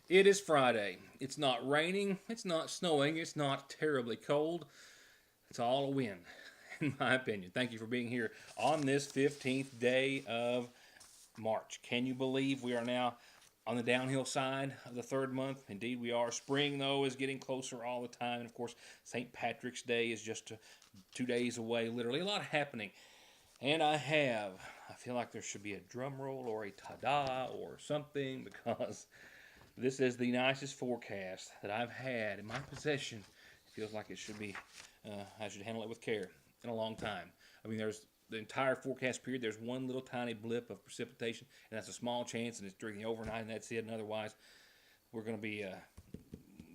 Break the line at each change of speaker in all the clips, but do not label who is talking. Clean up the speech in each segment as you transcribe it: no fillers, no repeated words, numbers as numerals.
It is Friday. It's not raining, it's not snowing, it's not terribly cold. It's all a win, in my opinion. Thank you for being here on this 15th day of March. Can you believe we are now on the downhill side of the third month? Indeed, we are. Spring, though, is getting closer all the time. And of course, St. Patrick's Day is just 2 days away, literally. A lot happening. And I feel like there should be a drum roll or a ta da or something because this is the nicest forecast that I've had in my possession. It feels like it should be, I should handle it with care in a long time. I mean, there's the entire forecast period, there's one little tiny blip of precipitation, and that's a small chance, and it's during the overnight, and that's it. And otherwise, we're going to be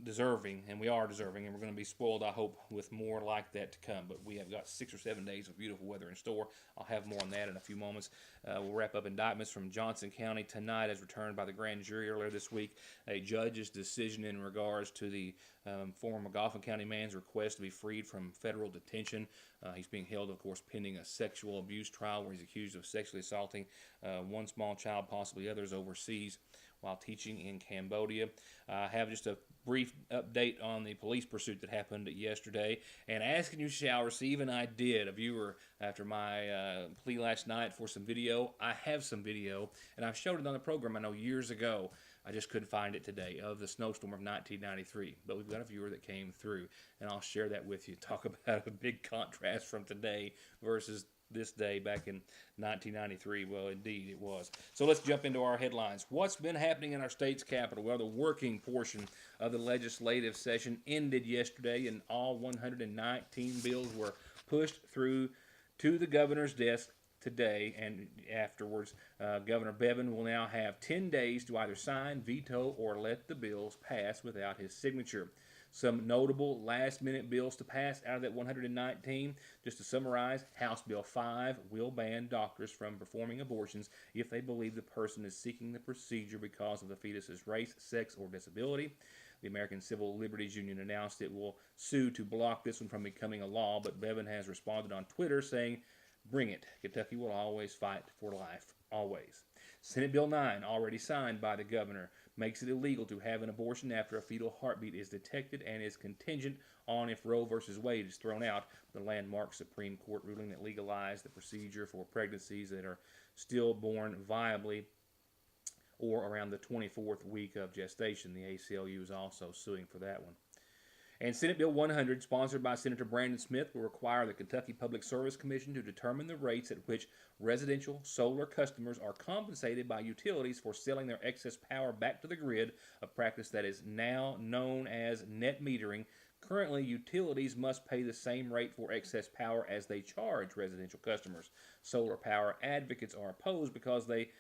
deserving, and we are deserving, and we're going to be spoiled, I hope, with more like that to come. But we have got 6 or 7 days of beautiful weather in store. I'll have more on that in a few moments. We'll wrap up indictments from Johnson County tonight as returned by the grand jury earlier this week. A judge's decision in regards to the former Goffin County man's request to be freed from federal detention. He's being held, of course, pending a sexual abuse trial where he's accused of sexually assaulting one small child, possibly others overseas, while teaching in Cambodia. I have just a brief update on the police pursuit that happened yesterday. And asking you shall receive, and I did. A viewer, after my plea last night for some video, I have some video, and I've showed it on the program, I know, years ago. I just couldn't find it today, of the snowstorm of 1993. But we've got a viewer that came through, and I'll share that with you. Talk about a big contrast from today versus this day back in 1993. Well, indeed it was. So let's jump into our headlines. What's been happening in our state's capital? Well, the working portion of the legislative session ended yesterday, and all 119 bills were pushed through to the governor's desk today, and afterwards, Governor Bevin will now have 10 days to either sign, veto, or let the bills pass without his signature. Some notable last-minute bills to pass out of that 119, just to summarize: House Bill 5 will ban doctors from performing abortions if they believe the person is seeking the procedure because of the fetus's race, sex, or disability. The American Civil Liberties Union announced it will sue to block this one from becoming a law, but Bevin has responded on Twitter saying, "Bring it. Kentucky will always fight for life. Always." Senate Bill 9, already signed by the governor, makes it illegal to have an abortion after a fetal heartbeat is detected and is contingent on if Roe v. Wade is thrown out, the landmark Supreme Court ruling that legalized the procedure for pregnancies that are still born viably or around the 24th week of gestation. The ACLU is also suing for that one. And Senate Bill 100, sponsored by Senator Brandon Smith, will require the Kentucky Public Service Commission to determine the rates at which residential solar customers are compensated by utilities for selling their excess power back to the grid, a practice that is now known as net metering. Currently, utilities must pay the same rate for excess power as they charge residential customers. Solar power advocates are opposed because they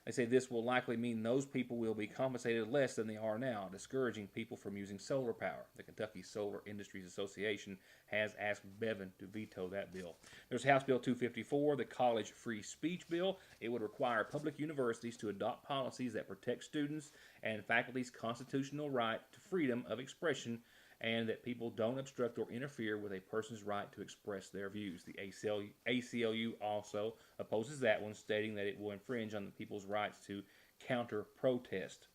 say this will likely mean those people will be compensated less than they are now, discouraging people from using solar power. The Kentucky Solar Industries Association has asked Bevin to veto that bill. There's House Bill 254, the College Free Speech Bill. It would require public universities to adopt policies that protect students and faculty's constitutional right to freedom of expression, and that people don't obstruct or interfere with a person's right to express their views. The ACLU also opposes that one, stating that it will infringe on the people's rights to counter-protest.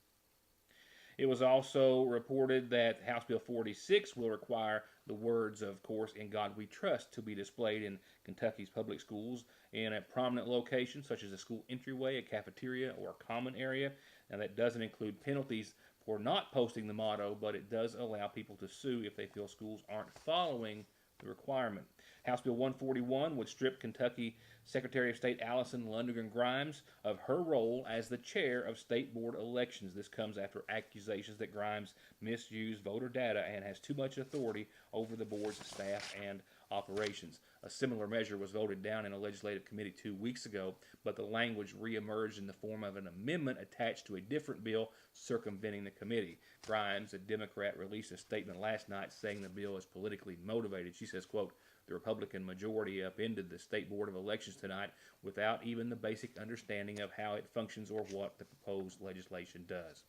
It was also reported that House Bill 46 will require the words, of course, "In God We Trust" to be displayed in Kentucky's public schools in a prominent location, such as a school entryway, a cafeteria, or a common area. Now, that doesn't include penalties for not posting the motto, but it does allow people to sue if they feel schools aren't following the requirement. House Bill 141 would strip Kentucky Secretary of State Allison Lundergan Grimes of her role as the chair of state board elections. This comes after accusations that Grimes misused voter data and has too much authority over the board's staff and operations. A similar measure was voted down in a legislative committee 2 weeks ago, but the language reemerged in the form of an amendment attached to a different bill circumventing the committee. Grimes, a Democrat, released a statement last night saying the bill is politically motivated. She says, quote, "The Republican majority upended the State Board of Elections tonight without even the basic understanding of how it functions or what the proposed legislation does."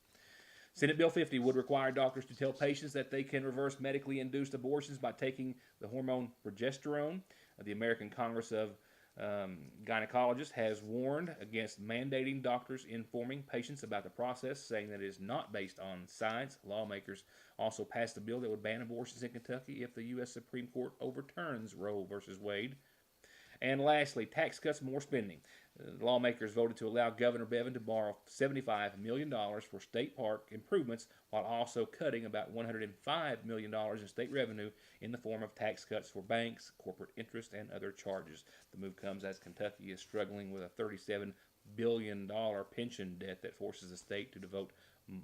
Senate Bill 50 would require doctors to tell patients that they can reverse medically induced abortions by taking the hormone progesterone. The American Congress of gynecologist has warned against mandating doctors informing patients about the process, saying that it is not based on science. Lawmakers also passed a bill that would ban abortions in Kentucky if the U.S. Supreme Court overturns Roe versus Wade. And lastly, tax cuts, more spending. Lawmakers voted to allow Governor Bevin to borrow $75 million for state park improvements while also cutting about $105 million in state revenue in the form of tax cuts for banks, corporate interest, and other charges. The move comes as Kentucky is struggling with a $37 billion pension debt that forces the state to devote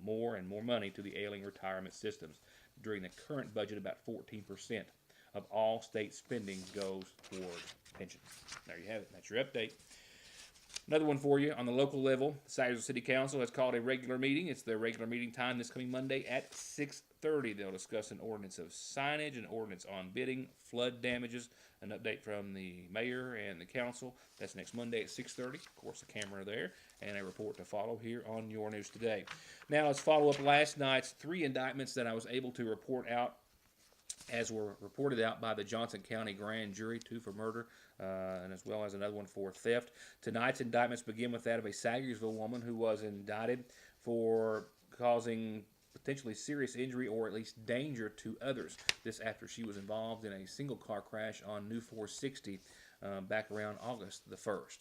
more and more money to the ailing retirement systems. During the current budget, about 14% of all state spending goes toward pensions. There you have it. That's your update. Another one for you on the local level. The Sayersville City Council has called a regular meeting. It's their regular meeting time this coming Monday at 6:30. They'll discuss an ordinance of signage, an ordinance on bidding, flood damages, an update from the mayor and the council. That's next Monday at 6:30. Of course, the camera there, and a report to follow here on Your News Today. Now let's follow up last night's 3 indictments that I was able to report out, as were reported out by the Johnson County Grand Jury, 2 for murder, and as well as another one for theft. Tonight's indictments begin with that of a Sayersville woman who was indicted for causing potentially serious injury or at least danger to others. This after she was involved in a single car crash on New 460 back around August the 1st.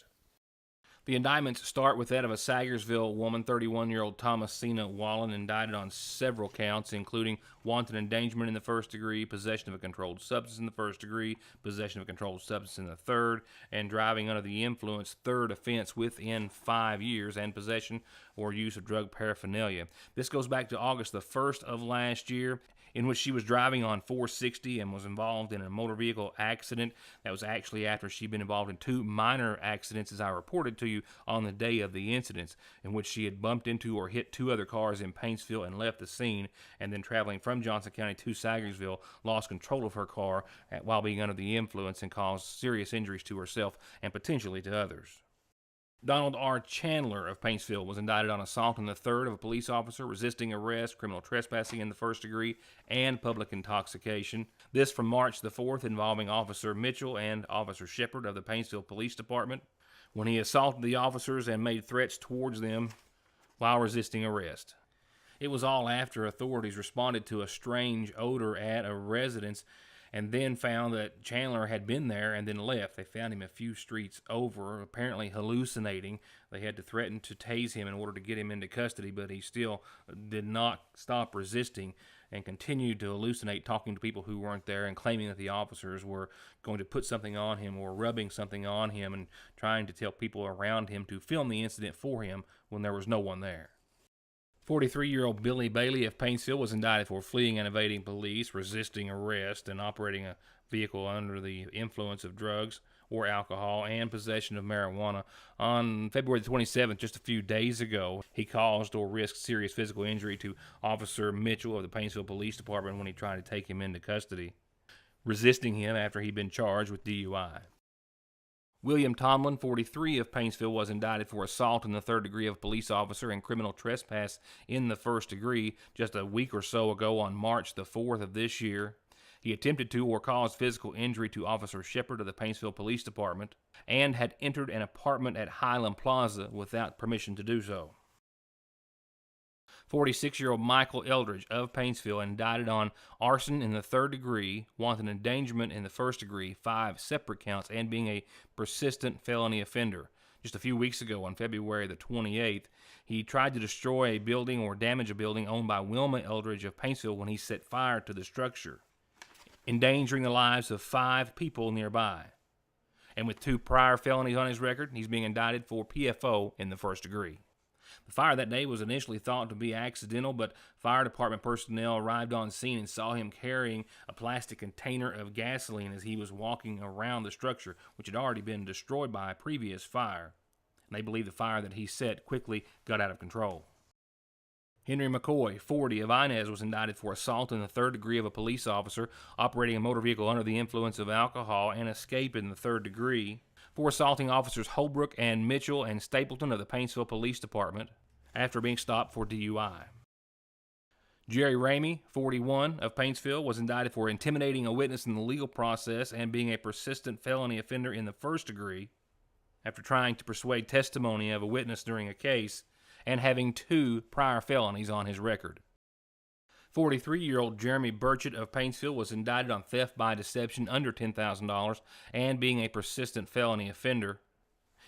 The indictments start with that of a Sayersville woman, 31-year-old Thomasina Wallen, indicted on several counts, including wanton endangerment in the first degree, possession of a controlled substance in the first degree, possession of a controlled substance in the third, and driving under the influence, third offense within 5 years, and possession or use of drug paraphernalia. This goes back to August the 1st of last year, in which she was driving on 460 and was involved in a motor vehicle accident. That was actually after she'd been involved in 2 minor accidents, as I reported to you on the day of the incidents, in which she had bumped into or hit 2 other cars in Paintsville and left the scene, and then traveling from Johnson County to Sayersville, lost control of her car while being under the influence and caused serious injuries to herself and potentially to others. Donald R. Chandler of Paintsville was indicted on assault in the third of a police officer, resisting arrest, criminal trespassing in the first degree, and public intoxication. This from March the 4th, involving Officer Mitchell and Officer Shepard of the Paintsville Police Department, when he assaulted the officers and made threats towards them while resisting arrest. It was all after authorities responded to a strange odor at a residence and then found that Chandler had been there and then left. They found him a few streets over, apparently hallucinating. They had to threaten to tase him in order to get him into custody, but he still did not stop resisting and continued to hallucinate, talking to people who weren't there and claiming that the officers were going to put something on him or rubbing something on him and trying to tell people around him to film the incident for him when there was no one there. 43-year-old Billy Bailey of Paintsville was indicted for fleeing and evading police, resisting arrest, and operating a vehicle under the influence of drugs or alcohol, and possession of marijuana. On February 27th, just a few days ago, he caused or risked serious physical injury to Officer Mitchell of the Paintsville Police Department when he tried to take him into custody, resisting him after he'd been charged with DUI. William Tomlin, 43, of Paintsville, was indicted for assault in the third degree of a police officer and criminal trespass in the first degree just a week or so ago on March the 4th of this year. He attempted to or caused physical injury to Officer Shepard of the Paintsville Police Department and had entered an apartment at Highland Plaza without permission to do so. 46-year-old Michael Eldridge of Paintsville, indicted on arson in the third degree, wanton endangerment in the first degree, 5 separate counts, and being a persistent felony offender. Just a few weeks ago, on February the 28th, he tried to destroy a building or damage a building owned by Wilma Eldridge of Paintsville when he set fire to the structure, endangering the lives of 5 people nearby. And with 2 prior felonies on his record, he's being indicted for PFO in the first degree. The fire that day was initially thought to be accidental, but fire department personnel arrived on scene and saw him carrying a plastic container of gasoline as he was walking around the structure, which had already been destroyed by a previous fire. And they believe the fire that he set quickly got out of control. Henry McCoy, 40, of Inez, was indicted for assault in the third degree of a police officer operating a motor vehicle under the influence of alcohol and escape in the third degree, for assaulting officers Holbrook and Mitchell and Stapleton of the Paintsville Police Department after being stopped for DUI. Jerry Ramey, 41, of Paintsville, was indicted for intimidating a witness in the legal process and being a persistent felony offender in the first degree after trying to persuade testimony of a witness during a case and having 2 prior felonies on his record. 43-year-old Jeremy Burchett of Paintsville was indicted on theft by deception under $10,000 and being a persistent felony offender.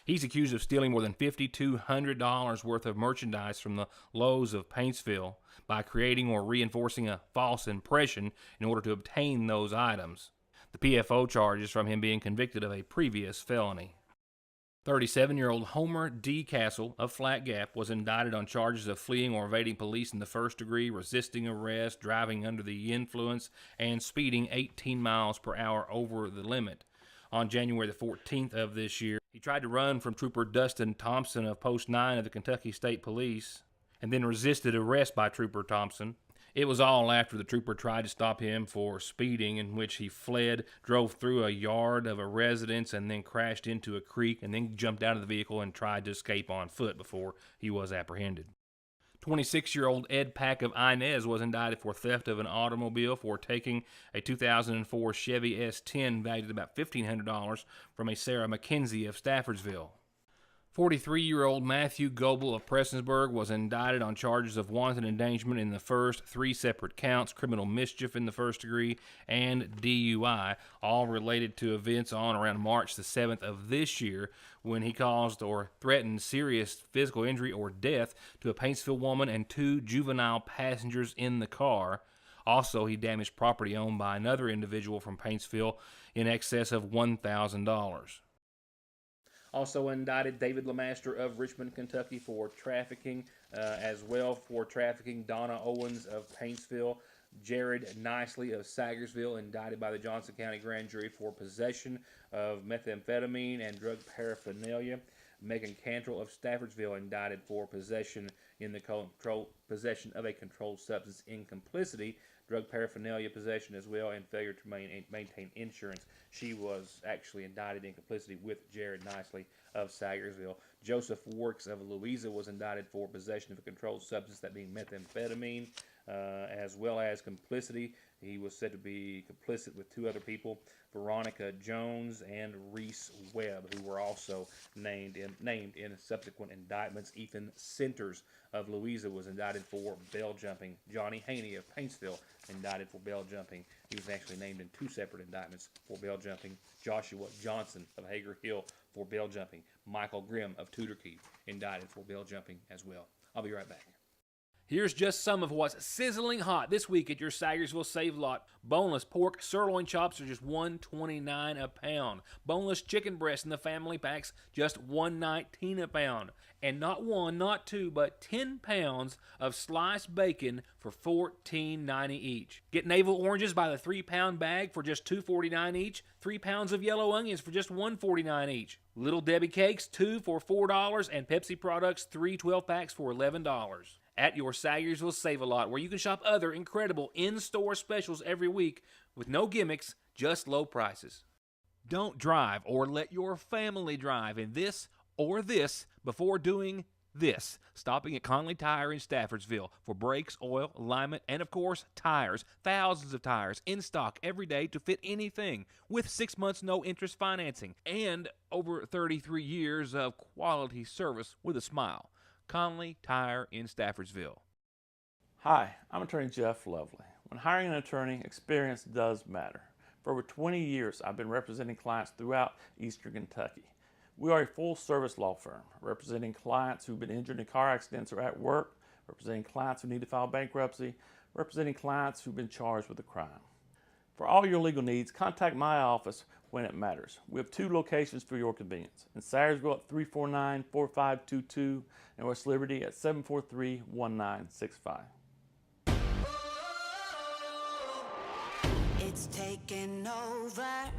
He's accused of stealing more than $5,200 worth of merchandise from the Lowe's of Paintsville by creating or reinforcing a false impression in order to obtain those items. The PFO charges from him being convicted of a previous felony. 37-year-old Homer D. Castle of Flat Gap was indicted on charges of fleeing or evading police in the first degree, resisting arrest, driving under the influence, and speeding 18 miles per hour over the limit. On January the 14th of this year, he tried to run from Trooper Dustin Thompson of Post 9 of the Kentucky State Police and then resisted arrest by Trooper Thompson. It was all after the trooper tried to stop him for speeding, in which he fled, drove through a yard of a residence, and then crashed into a creek, and then jumped out of the vehicle and tried to escape on foot before he was apprehended. 26-year-old Ed Pack of Inez was indicted for theft of an automobile for taking a 2004 Chevy S10 valued at about $1,500 from a Sarah McKenzie of Staffordsville. 43-year-old Matthew Goebel of Prestonsburg was indicted on charges of wanton endangerment in the first 3 separate counts, criminal mischief in the first degree, and DUI, all related to events on around March the 7th of this year when he caused or threatened serious physical injury or death to a Paintsville woman and 2 juvenile passengers in the car. Also, he damaged property owned by another individual from Paintsville in excess of $1,000. Also indicted David Lemaster of Richmond, Kentucky for trafficking, as well for trafficking Donna Owens of Paintsville. Jared Nicely of Sagersville indicted by the Johnson County Grand Jury for possession of methamphetamine and drug paraphernalia. Megan Cantrell of Staffordsville indicted for possession possession of a controlled substance in complicity, drug paraphernalia possession as well, and failure to maintain insurance. She was actually indicted in complicity with Jared Nicely of Sagersville. Joseph Works of Louisa was indicted for possession of a controlled substance, that being methamphetamine, as well as complicity. He was said to be complicit with 2 other people, Veronica Jones and Reese Webb, who were also named in subsequent indictments. Ethan Centers of Louisa was indicted for bail jumping. Johnny Haney of Paintsville indicted for bail jumping. He was actually named in 2 separate indictments for bail jumping. Joshua Johnson of Hager Hill for bail jumping. Michael Grimm of Tudorkey indicted for bail jumping as well. I'll be right back. Here's just some of what's sizzling hot this week at your Sagersville Save Lot. Boneless pork sirloin chops are just $1.29 a pound. Boneless chicken breasts in the family packs, just $1.19 a pound. And not 1, not 2, but 10 pounds of sliced bacon for $14.90 each. Get navel oranges by the 3-pound bag for just $2.49 each. 3 pounds of yellow onions for just $1.49 each. Little Debbie cakes, 2 for $4, and Pepsi products, 3 12-packs for $11. At your Sagersville Save-A-Lot, where you can shop other incredible in-store specials every week with no gimmicks, just low prices. Don't drive or let your family drive in this or this before doing this. Stopping at Conley Tire in Staffordsville for brakes, oil, alignment, and of course, tires. Thousands of tires in stock every day to fit anything with 6 months no interest financing and over 33 years of quality service with a smile. Conley Tire in Staffordsville.
Hi, I'm attorney Jeff Lovely. When hiring an attorney, experience does matter. For over 20 years, I've been representing clients throughout Eastern Kentucky. We are a full-service law firm, representing clients who've been injured in car accidents or at work, representing clients who need to file bankruptcy, representing clients who've been charged with a crime. For all your legal needs, contact my office when it matters. We have 2 locations for your convenience. In Sayersville at 349-4522 and West Liberty at 743-1965.
It's taking over.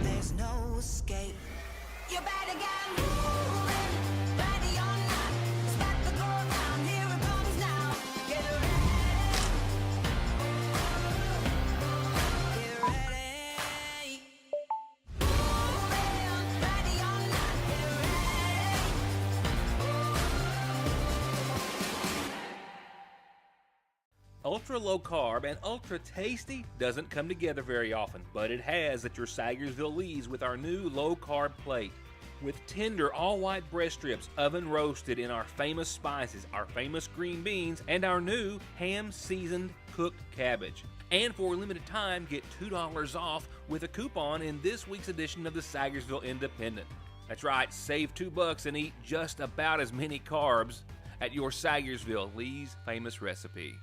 There's no escape. You better get moving. Ready or not, it's about to go down. Here it comes now. Get ready. Get ready. Moving. Ready or not, get ready.
Ultra low carb and ultra tasty doesn't come together very often, but it has at your Sagersville Lee's with our new low carb plate. With tender all white breast strips oven roasted in our famous spices, our famous green beans, and our new ham seasoned cooked cabbage. And for a limited time, get $2 off with a coupon in this week's edition of the Sagersville Independent. That's right, save $2 and eat just about as many carbs at your Sagersville Lee's famous recipe.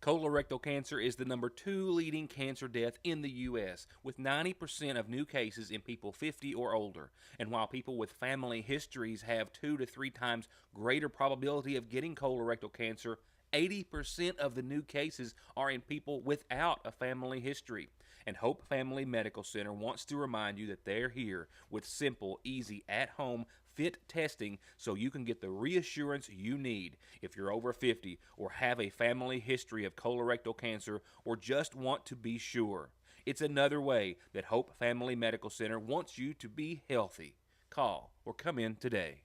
Colorectal cancer is the number 2 leading cancer death in the U.S., with 90% of new cases in people 50 or older. And while people with family histories have 2 to 3 times greater probability of getting colorectal cancer, 80% of the new cases are in people without a family history. And Hope Family Medical Center wants to remind you that they're here with simple, easy, at-home fit testing so you can get the reassurance you need if you're over 50 or have a family history of colorectal cancer or just want to be sure. It's another way that Hope Family Medical Center wants you to be healthy. Call or come in today.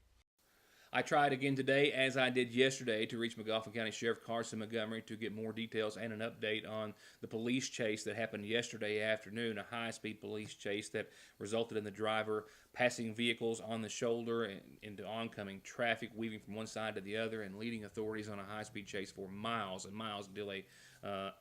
I tried again today, as I did yesterday, to reach McGoffin County Sheriff Carson Montgomery to get more details and an update on the police chase that happened yesterday afternoon, a high-speed police chase that resulted in the driver passing vehicles on the shoulder and into oncoming traffic, weaving from one side to the other, and leading authorities on a high-speed chase for miles and miles until they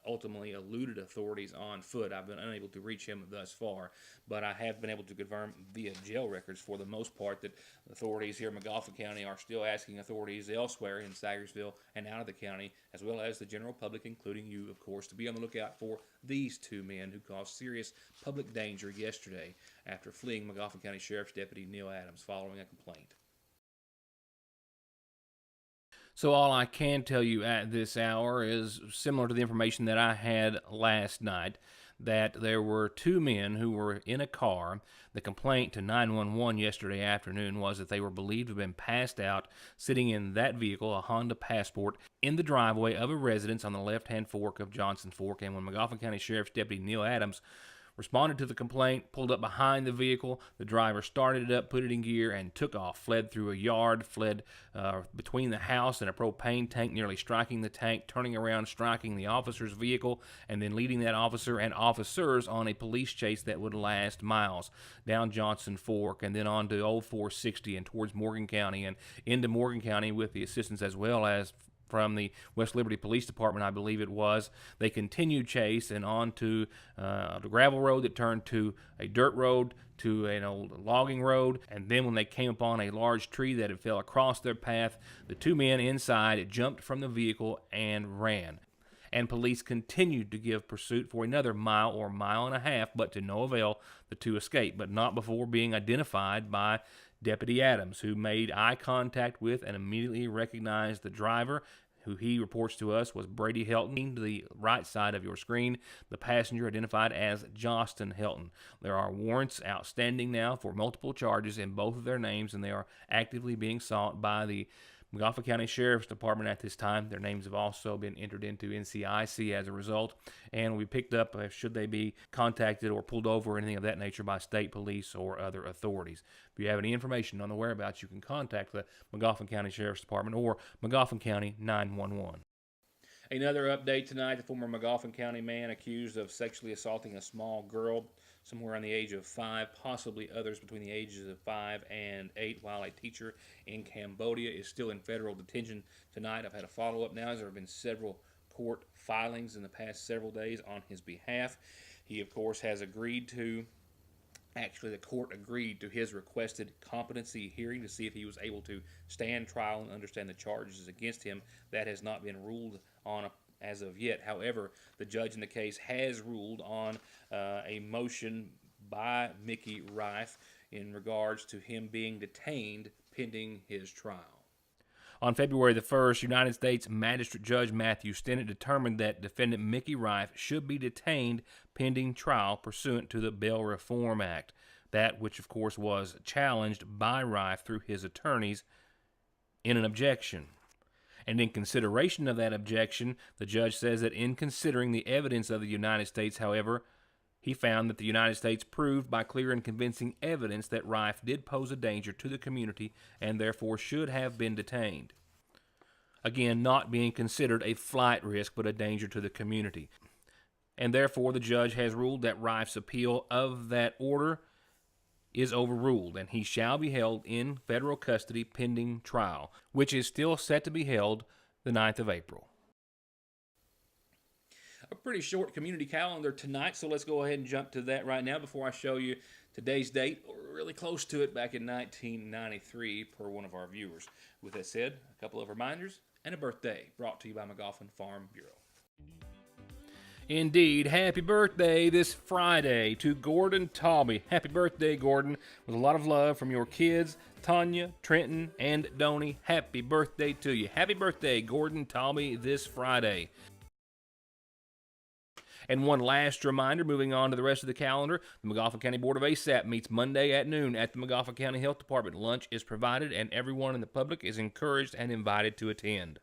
ultimately eluded authorities on foot. I've been unable to reach him thus far, but I have been able to confirm via jail records for the most part that authorities here in McGoffin County are still asking authorities elsewhere in Sagersville and out of the county, as well as the general public, including you, of course, to be on the lookout for these 2 men who caused serious public danger yesterday after fleeing McGoffin County Sheriff's Deputy Neil Adams following a complaint. So all I can tell you at this hour is similar to the information that I had last night, that there were 2 men who were in a car. The complaint to 911 yesterday afternoon was that they were believed to have been passed out sitting in that vehicle, a Honda Passport, in the driveway of a residence on the left-hand fork of Johnson Fork. And when McGoffin County Sheriff's Deputy Neil Adams responded to the complaint, pulled up behind the vehicle, the driver started it up, put it in gear, and took off, fled through a yard, fled between the house and a propane tank, nearly striking the tank, turning around, striking the officer's vehicle, and then leading that officer and officers on a police chase that would last miles down Johnson Fork and then on to Old 460 and towards Morgan County and into Morgan County with the assistance as well as from the West Liberty Police Department, I believe it was. They continued chase and on to the gravel road that turned to a dirt road, to an old logging road, and then when they came upon a large tree that had fell across their path, the 2 men inside jumped from the vehicle and ran. And police continued to give pursuit for another mile or mile and a half, but to no avail. The 2 escaped, but not before being identified by Deputy Adams, who made eye contact with and immediately recognized the driver, who he reports to us was Brady Helton. To the right side of your screen, the passenger identified as Joston Helton. There are warrants outstanding now for multiple charges in both of their names, and they are actively being sought by the McGoffin County Sheriff's Department at this time. Their names have also been entered into NCIC as a result, and we picked up should they be contacted or pulled over or anything of that nature by state police or other authorities. If you have any information on the whereabouts, you can contact the McGoffin County Sheriff's Department or McGoffin County 911. Another update tonight, the former McGoffin County man accused of sexually assaulting a small girl somewhere on the age of 5, possibly others between the ages of 5 and 8, while a teacher in Cambodia is still in federal detention tonight. I've had a follow-up now as there have been several court filings in the past several days on his behalf. He, of course, has agreed to, actually the court agreed to his requested competency hearing to see if he was able to stand trial and understand the charges against him. That has not been ruled on as of yet. However, the judge in the case has ruled on a motion by Mickey Rife in regards to him being detained pending his trial. On February the 1st, United States Magistrate Judge Matthew Stinnett determined that defendant Mickey Rife should be detained pending trial pursuant to the Bail Reform Act, that which of course was challenged by Rife through his attorneys in an objection. And in consideration of that objection, the judge says that in considering the evidence of the United States, however, he found that the United States proved by clear and convincing evidence that Rife did pose a danger to the community and therefore should have been detained. again, not being considered a flight risk but a danger to the community. And therefore, the judge has ruled that Rife's appeal of that order is overruled, and he shall be held in federal custody pending trial, which is still set to be held the 9th of April. A pretty short community calendar tonight, so let's go ahead and jump to that right now before I show you today's date. We're really close to it, back in 1993, per one of our viewers. With that said, a couple of reminders and a birthday brought to you by McGoffin Farm Bureau. Indeed, happy birthday this Friday to Gordon Talby. Happy birthday, Gordon, with a lot of love from your kids, Tanya, Trenton, and Donnie. Happy birthday to you. Happy birthday, Gordon Talby, this Friday. And one last reminder, moving on to the rest of the calendar, the McGoffin County Board of ASAP meets Monday at noon at the McGoffin County Health Department. Lunch is provided, and everyone in the public is encouraged and invited to attend.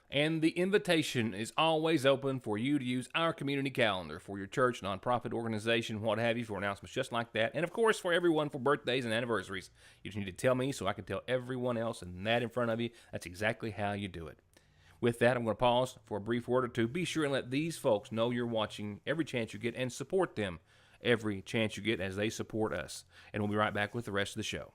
And the invitation is always open for you to use our community calendar for your church, nonprofit organization, what have you, for announcements just like that. And of course, for everyone for birthdays and anniversaries. You just need to tell me so I can tell everyone else, and that in front of you, that's exactly how you do it. With that, I'm going to pause for a brief word or two. Be sure and let these folks know you're watching every chance you get, and support them every chance you get as they support us. And we'll be right back with the rest of the show.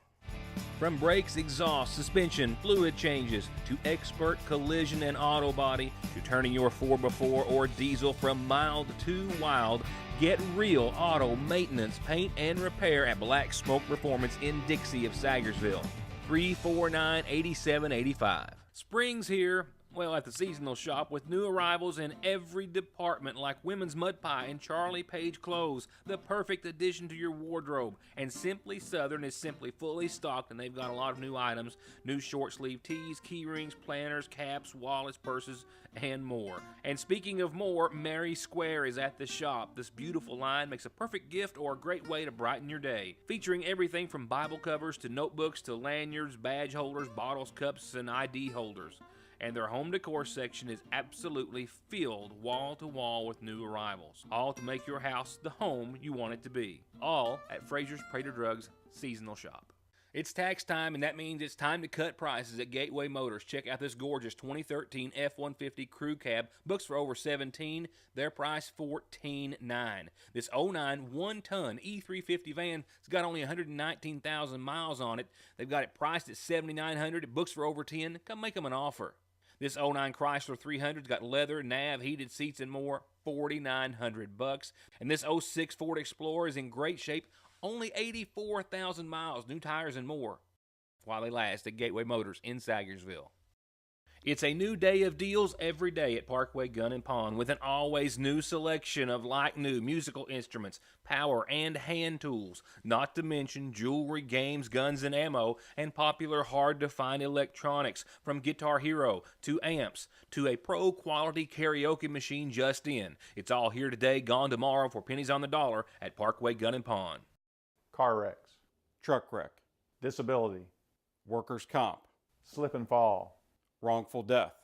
From brakes, exhaust, suspension, fluid changes, to expert collision and auto body, to turning your 4x4 or diesel from mild to wild, get real auto maintenance, paint, and repair at Black Smoke Performance in Dixie of Sagersville. 349-8785. Spring's here. Well, at the seasonal shop, with new arrivals in every department, like women's mud pie and Charlie Page clothes, the perfect addition to your wardrobe. And Simply Southern is simply fully stocked, and they've got a lot of new items, new short sleeve tees, key rings, planners, caps, wallets, purses, and more. And speaking of more, Mary Square is at the shop. This beautiful line makes a perfect gift or a great way to brighten your day, featuring everything from Bible covers to notebooks to lanyards, badge holders, bottles, cups, and ID holders. And their home decor section is absolutely filled wall to wall with new arrivals, all to make your house the home you want it to be. All at Fraser's Prater Drugs seasonal shop. It's tax time, and that means it's time to cut prices at Gateway Motors. Check out this gorgeous 2013 F-150 Crew Cab. Books for over $17,000. Their price $14,900. This 09 one-ton E350 van has got only 119,000 miles on it. They've got it priced at $7,900. It books for over $10,000. Come make them an offer. This 09 Chrysler 300's got leather, nav, heated seats, and more. $4,900. And this 06 Ford Explorer is in great shape. Only 84,000 miles, new tires and more, while they last at Gateway Motors in Sagersville. It's a new day of deals every day at Parkway Gun and Pawn, with an always new selection of like-new musical instruments, power and hand tools, not to mention jewelry, games, guns, and ammo, and popular hard-to-find electronics, from Guitar Hero to amps to a pro-quality karaoke machine just in. It's all here today, gone tomorrow for pennies on the dollar at Parkway Gun and Pawn.
Car wrecks,
truck wreck,
disability,
workers' comp,
slip and fall.
wrongful death.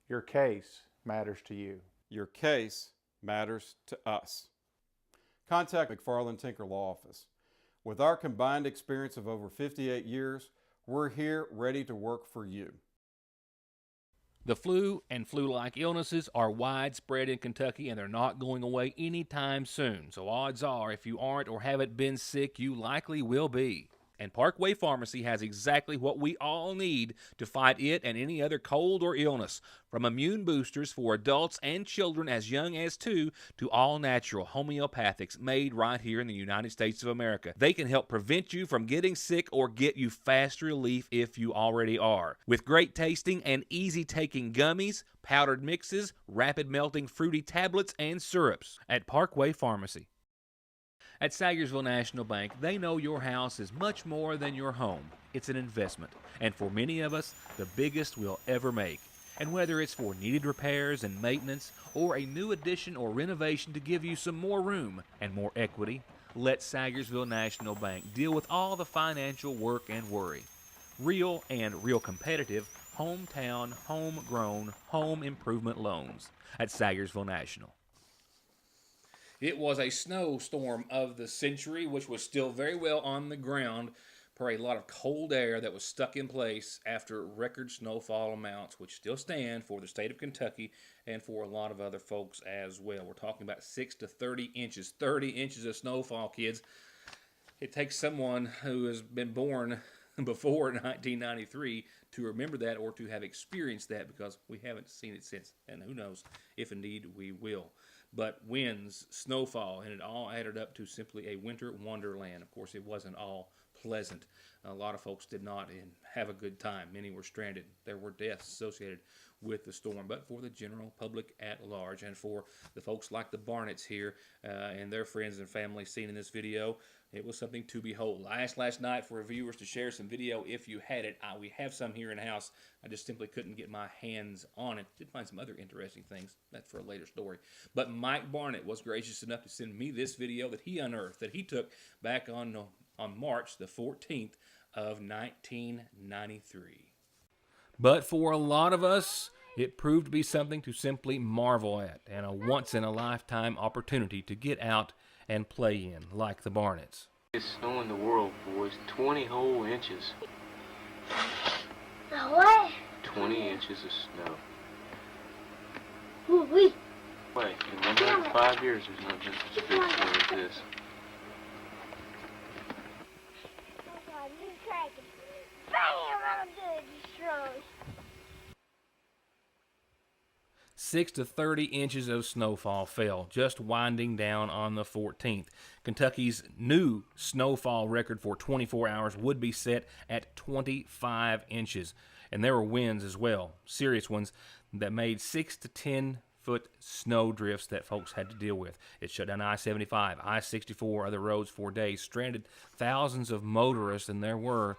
Your case matters to you.
Your case matters to us. Contact McFarland Tinker Law Office. With our combined experience of over 58 years, we're here ready to work for you.
The flu and flu-like illnesses are widespread in Kentucky, and they're not going away anytime soon. So odds are, if you aren't or haven't been sick, you likely will be. And Parkway Pharmacy has exactly what we all need to fight it and any other cold or illness, from immune boosters for adults and children as young as 2 to all-natural homeopathics made right here in the United States of America. They can help prevent you from getting sick or get you fast relief if you already are. With great tasting and easy-taking gummies, powdered mixes, rapid-melting fruity tablets, and syrups at Parkway Pharmacy. At Sagersville National Bank, they know your house is much more than your home. It's an investment, and for many of us, the biggest we'll ever make. And whether it's for needed repairs and maintenance, or a new addition or renovation to give you some more room and more equity, let Sagersville National Bank deal with all the financial work and worry. Real and real competitive, hometown, homegrown, home improvement loans at Sagersville National. It was a snowstorm of the century, which was still very well on the ground, for a lot of cold air that was stuck in place after record snowfall amounts, which still stand for the state of Kentucky and for a lot of other folks as well. We're talking about 6 to 30 inches. 30 inches of snowfall, kids. It takes someone who has been born before 1993 to remember that or to have experienced that, because we haven't seen it since, and who knows if indeed we will. But winds, snowfall, and it all added up to simply a winter wonderland. Of course, it wasn't all pleasant. A lot of folks did not have a good time. Many were stranded. There were deaths associated with the storm. But for the general public at large, and for the folks like the Barnetts here and their friends and family seen in this video, it was something to behold. I asked last night for viewers to share some video if you had it. We have some here in the house. I just simply couldn't get my hands on it. Did find some other interesting things. That's for a later story. But Mike Barnett was gracious enough to send me this video that he unearthed, that he took back on March the 14th of 1993. But for a lot of us, it proved to be something to simply marvel at, and a once-in-a-lifetime opportunity to get out and play in, like the Barnetts.
It's snowing the world, boys. 20 whole inches.
What?
20 inches of snow.
Woo-wee.
Wait, in 105 years, there's not been such a big snow as this.
Bam! I'm good. Destroyed.
6 to 30 inches of snowfall fell, just winding down on the 14th. Kentucky's new snowfall record for 24 hours would be set at 25 inches. And there were winds as well, serious ones, that made 6 to 10 foot snow drifts that folks had to deal with. It shut down I-75, I-64, other roads for days, stranded thousands of motorists, and there were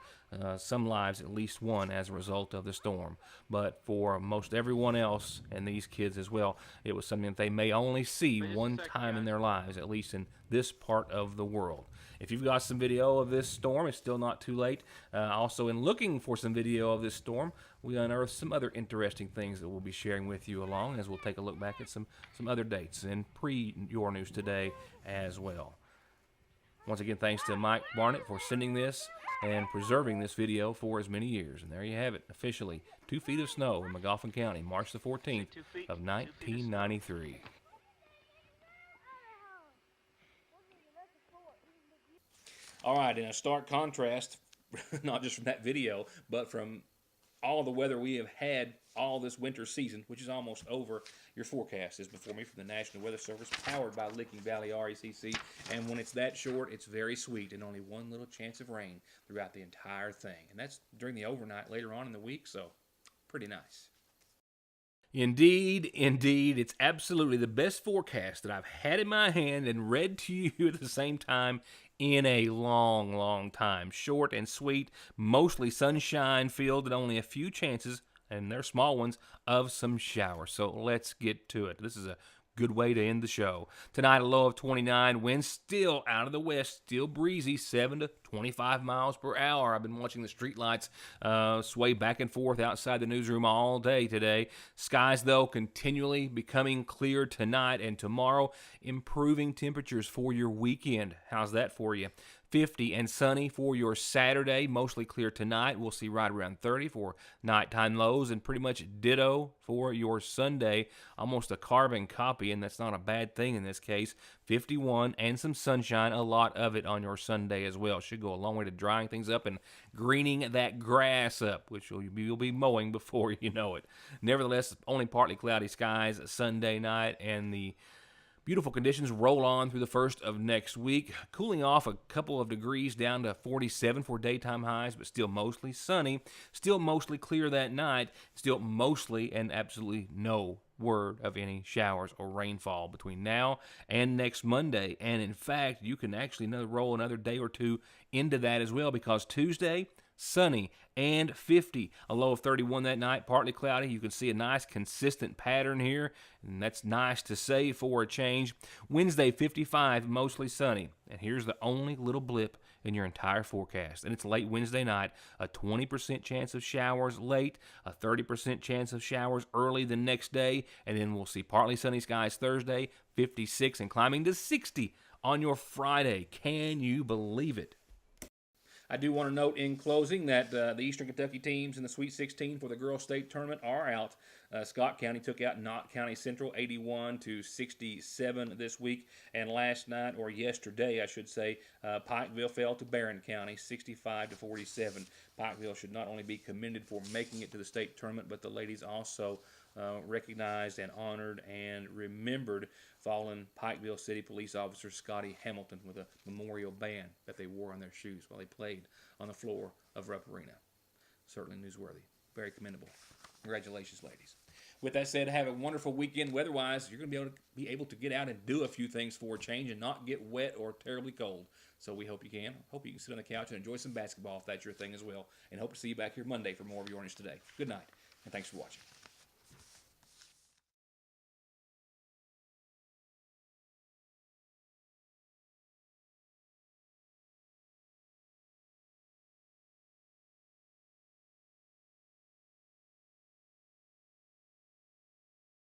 some lives, at least one, as a result of the storm. But for most everyone else, and these kids as well, it was something that they may only see one time in their lives, at least in this part of the world. If you've got some video of this storm, it's still not too late. Also, in looking for some video of this storm, we unearthed some other interesting things that we'll be sharing with you along, as we'll take a look back at some other dates and pre-Your News Today as well. Once again, thanks to Mike Barnett for sending this and preserving this video for as many years. And there you have it, officially, 2 feet of snow in McGoffin County, March the 14th of 1993. All right, in a stark contrast, not just from that video, but from all the weather we have had all this winter season, which is almost over, your forecast is before me from the National Weather Service, powered by Licking Valley RECC. And when it's that short, it's very sweet, and only one little chance of rain throughout the entire thing. And that's during the overnight later on in the week, so pretty nice. Indeed, indeed, it's absolutely the best forecast that I've had in my hand and read to you at the same time in a long, long time. Short and sweet, mostly sunshine filled, and only a few chances, and they're small ones, of some showers. So let's get to it. This is a good way to end the show. Tonight, a low of 29, winds still out of the west, still breezy, 7 to 25 miles per hour. I've been watching the streetlights sway back and forth outside the newsroom all day today. Skies, though, continually becoming clear tonight and tomorrow. Improving temperatures for your weekend. How's that for you? 50 and sunny for your Saturday. Mostly clear tonight. We'll see right around 30 for nighttime lows, and pretty much ditto for your Sunday. Almost a carbon copy, and that's not a bad thing in this case. 51 and some sunshine, a lot of it on your Sunday as well. Should go a long way to drying things up and greening that grass up, which you'll be mowing before you know it. Nevertheless, only partly cloudy skies Sunday night, and the beautiful conditions roll on through the first of next week, cooling off a couple of degrees down to 47 for daytime highs, but still mostly sunny, still mostly clear that night, still mostly and absolutely no word of any showers or rainfall between now and next Monday. And in fact, you can actually roll another day or two into that as well, because Tuesday, sunny and 50, a low of 31 that night, partly cloudy. You can see a nice consistent pattern here, and that's nice to say for a change. Wednesday, 55, mostly sunny. And here's the only little blip in your entire forecast, and it's late Wednesday night. A 20% chance of showers late, a 30% chance of showers early the next day, and then we'll see partly sunny skies Thursday, 56, and climbing to 60 on your Friday. Can you believe it? I do want to note in closing that the Eastern Kentucky teams in the Sweet 16 for the girls' state tournament are out. Scott County took out Knott County Central 81-67 this week, and last night, or yesterday, I should say, Pikeville fell to Barron County 65-47. Pikeville should not only be commended for making it to the state tournament, but the ladies also recognized and honored and remembered fallen Pikeville City Police Officer Scotty Hamilton with a memorial band that they wore on their shoes while they played on the floor of Rupp Arena. Certainly newsworthy. Very commendable. Congratulations, ladies. With that said, have a wonderful weekend. Weather-wise, you're going to be able to get out and do a few things for a change and not get wet or terribly cold. So we hope you can. Hope you can sit on the couch and enjoy some basketball if that's your thing as well. And hope to see you back here Monday for more of Your Orange Today. Good night, and thanks for watching.